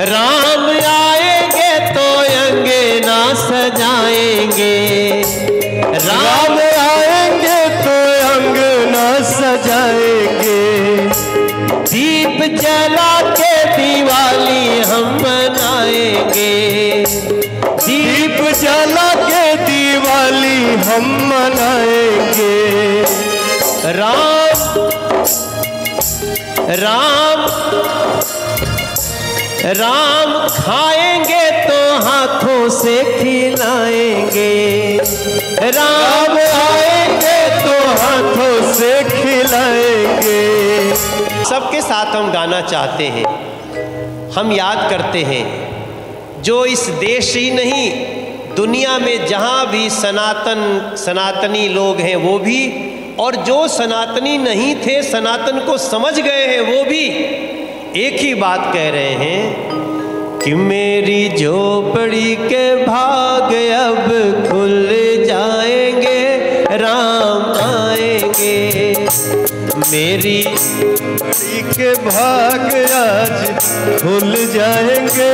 राम आएंगे तो अंगना सजाएंगे, राम आएंगे तो अंगना सजाएंगे। दीप जला के दिवाली हम मनाएंगे, दीप जला के दिवाली हम मनाएंगे। राम राम राम खाएंगे तो हाथों से खिलाएंगे, राम आएंगे तो हाथों से खिलाएंगे। सबके साथ हम गाना चाहते हैं, हम याद करते हैं जो इस देश ही नहीं दुनिया में जहाँ भी सनातनी लोग हैं वो भी, और जो सनातनी नहीं थे सनातन को समझ गए हैं वो भी एक ही बात कह रहे हैं कि मेरी झोपड़ी के भाग अब खुल जाएंगे, राम आएंगे। मेरी झोपड़ी के भाग आज खुल जाएंगे,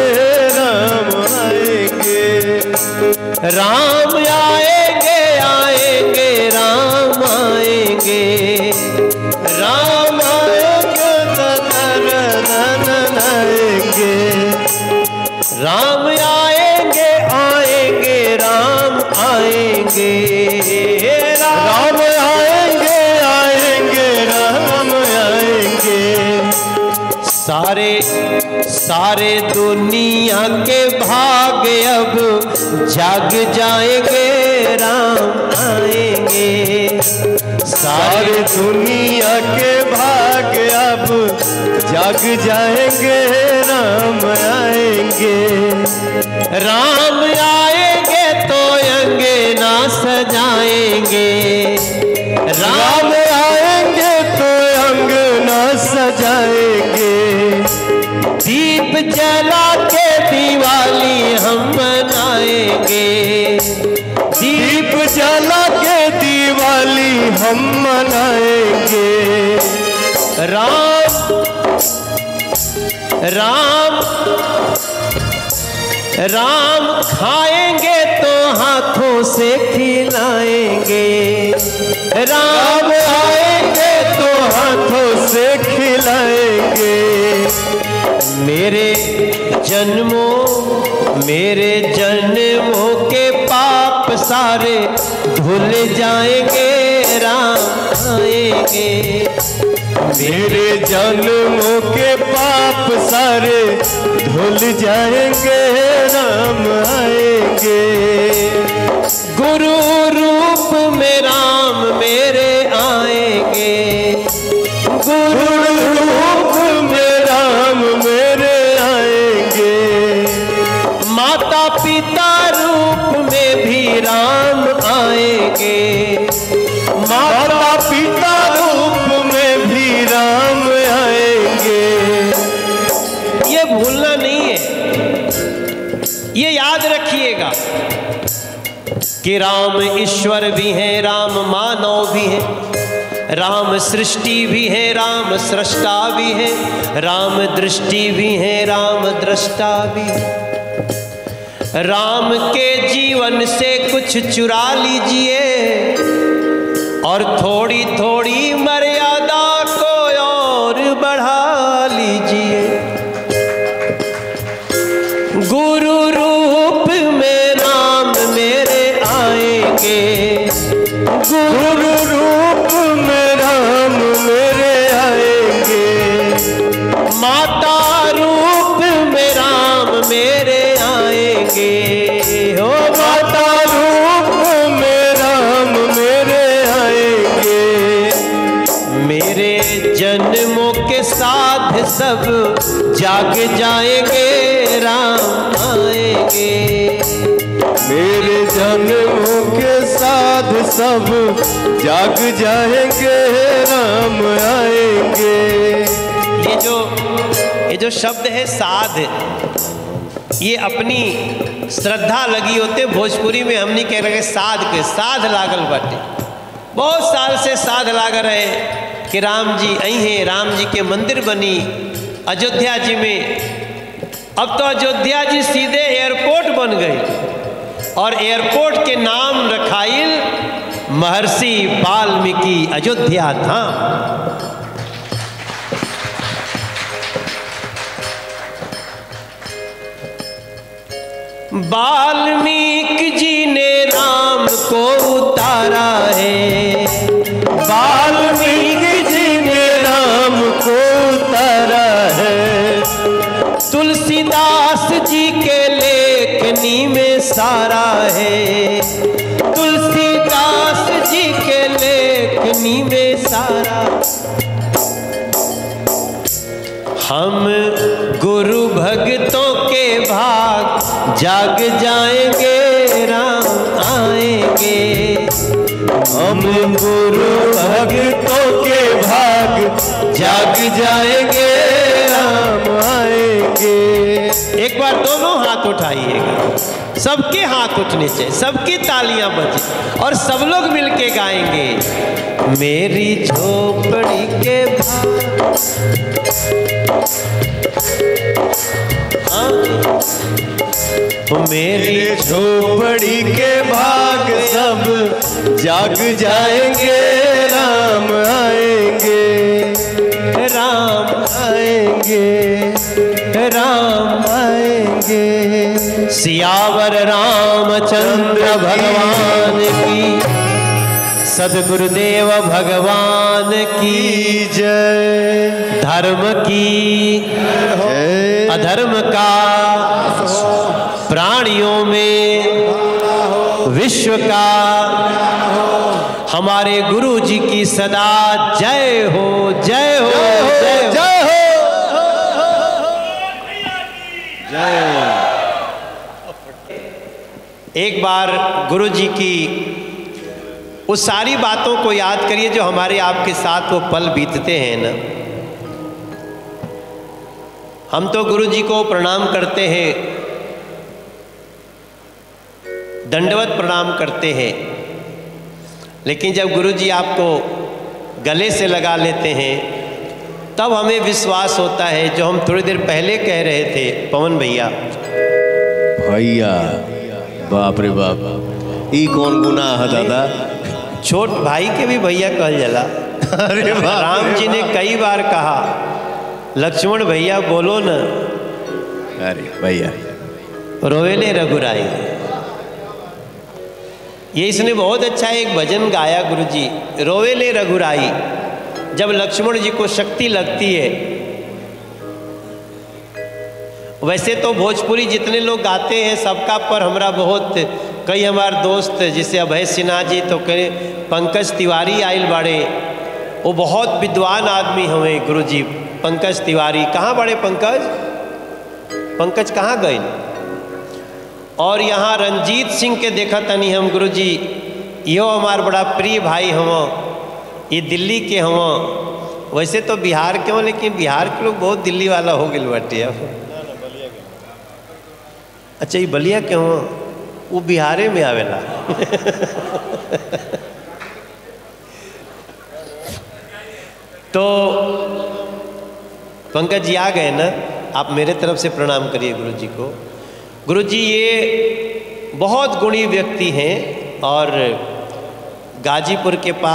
राम आएंगे। राम आएंगे आएंगे राम आएंगे, राम आएंगे आएंगे। राम आएंगे आएंगे राम आएंगे, राम आएंगे आएंगे राम आएंगे। सारे दुनिया के भाग अब जाग जाएंगे, राम आएंगे। सारे दुनिया के भाग अब जाग जाएंगे, राम आएंगे। राम आएंगे तो अंगना सजाएंगे, राम आएंगे तो अंगना सजाएंगे। दीप जला के दिवाली हम मनाएंगे, दीप जला के दिवाली हम मनाएंगे। राम राम राम खाएंगे तो हाथों से खिलाएंगे, राम आएंगे तो हाथों से खिलाएंगे। मेरे जन्मों के पाप सारे धुल जाएंगे, राम आएंगे। मेरे जन्मों के पाप सारे धुल जाएंगे, राम आएंगे। गुरु रूप में राम मेरे आएंगे, गुरु रूप में राम मेरे आएंगे। माता पिता रूप में भी राम आएंगे, माता पिता रूप में भी राम आएंगे। ये भूलना नहीं है, ये याद रखिएगा कि राम ईश्वर भी हैं, राम मानव भी हैं, राम सृष्टि भी है, राम सृष्टा भी है, राम दृष्टि भी है, राम दृष्टा भी है। राम के जीवन से कुछ चुरा लीजिए और थोड़ी थोड़ी मर्यादा को और बढ़ा लीजिए। गुरु रूप में राम मेरे आएंगे, गुरु रूप में राम मेरे आएंगे। माता रूप में राम मेरे आएंगे, हो माता रूप में राम मेरे आएंगे। मेरे जन्मों के साथ सब जाग जाएंगे, राम आएंगे। मेरे जन्मों के साथ सब जाग जाएंगे, राम आएंगे। ये जो शब्द है साध, ये अपनी श्रद्धा लगी होते। भोजपुरी में हम नहीं कह रहे साध के, साध लागल बाटे। बहुत साल से साध लाग रहे कि राम जी आई हैं, राम जी के मंदिर बनी अयोध्या जी में, अब तो अयोध्या जी सीधे एयरपोर्ट बन गई और एयरपोर्ट के नाम रखाइल महर्षि वाल्मीकि अयोध्या धाम। वाल्मीकि जी ने राम को उतारा है, वाल्मीकि जी ने राम को उतारा है, तुलसीदास जी के लेखनी में सारा है, तुलसीदास जी के लेखनी में सारा। हम गुरु भक्तों के भाग जाग जाएंगे, राम आएंगे। हम गुरु भक्तों के भाग जाग जाएंगे, राम आएंगे। एक बार दोनों हाथ उठाइएगा, सबके हाथ उठने चाहिए, सबकी तालियां बजे और सब लोग मिलके गाएंगे। मेरी झोपड़ी के भाग, मेरी झोपड़ी के भाग सब जाग जाएंगे, राम आएंगे, राम आएंगे, राम आएंगे। सियावर रामचंद्र भगवान की, सद्गुरुदेव भगवान की जय। धर्म की जय। अधर्म का प्राणियों में विश्व का हमारे गुरु जी की सदा जय हो, जय हो, जय हो, जय हो, जय। एक बार गुरु जी की उस सारी बातों को याद करिए जो हमारे आपके साथ वो पल बीतते हैं ना। हम तो गुरु जी को प्रणाम करते हैं, दंडवत प्रणाम करते हैं, लेकिन जब गुरु जी आपको गले से लगा लेते हैं तब हमें विश्वास होता है, जो हम थोड़ी देर पहले कह रहे थे पवन भैया। भैया बाप रे बाप, ई कौन गुनाह है दादा? छोट भाई के भी भैया कहल जाला। अरे राम जी ने कई बार कहा, लक्ष्मण भैया बोलो न, अरे भैया रोवेले रघुराई। ये इसने बहुत अच्छा एक भजन गाया गुरुजी, रोवेले रघुराई। जब लक्ष्मण जी को शक्ति लगती है, वैसे तो भोजपुरी जितने लोग गाते हैं सबका पर हमरा बहुत, कई हमारे दोस्त जैसे अभय सिन्हा जी, तो कई पंकज तिवारी आइल बाड़े, वो बहुत विद्वान आदमी हमें गुरुजी। पंकज तिवारी कहाँ बड़े? पंकज कहाँ गए? और यहाँ रंजीत सिंह के देखा तनी हम गुरुजी, यो हमार बड़ा प्रिय भाई हम, ये दिल्ली के हम। वैसे तो बिहार के हों, लेकिन बिहार के लोग बहुत दिल्ली वाला हो गए बाटे अब। अच्छा, ये बलिया के हों, वो बिहारे में आवेला। तो पंकज जी आ गए ना, आप मेरे तरफ से प्रणाम करिए गुरु जी को। गुरु जी ये बहुत गुणी व्यक्ति हैं और गाजीपुर के पास